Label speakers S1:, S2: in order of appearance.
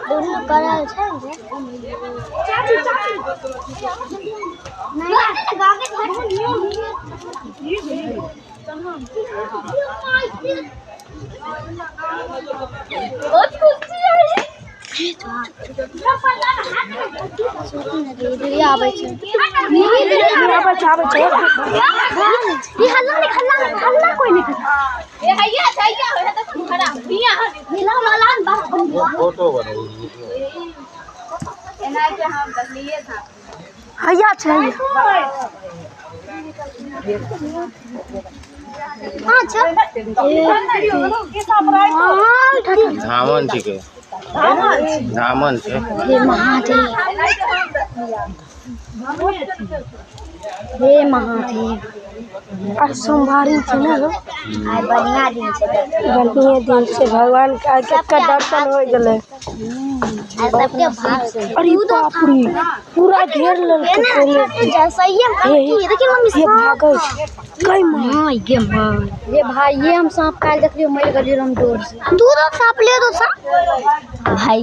S1: दोनों करल छै ने चाची चाची नहीं लगा के घर बहुत खुशी है ये आबै छै ये हल्ला कोई नहीं करता ए हैया हैया है त खड़ा पिया मिला लान बात
S2: फोटो बनाई
S1: एना के हम देखलिए था
S3: हैया छै
S1: हां छ
S2: धामन छिके धामन छे
S1: हे महादेव हे महादेव
S3: आज सोमवारी छै ना
S1: आज बढ़िया दिन छै
S3: बढ़िया दिन से भगवान के आज के दर्शन हो गेले
S1: आज सबके भाग से
S3: अरे बाप रे पूरा घेर लेलकै
S1: जैसा ही हम देखिए मम्मी
S3: ये भागै कई मां
S1: हां ये मां ये भाई ये हम सांप काल देखलियो मर गेलियो हम दूर से दूर सांप ले दो सांप भाई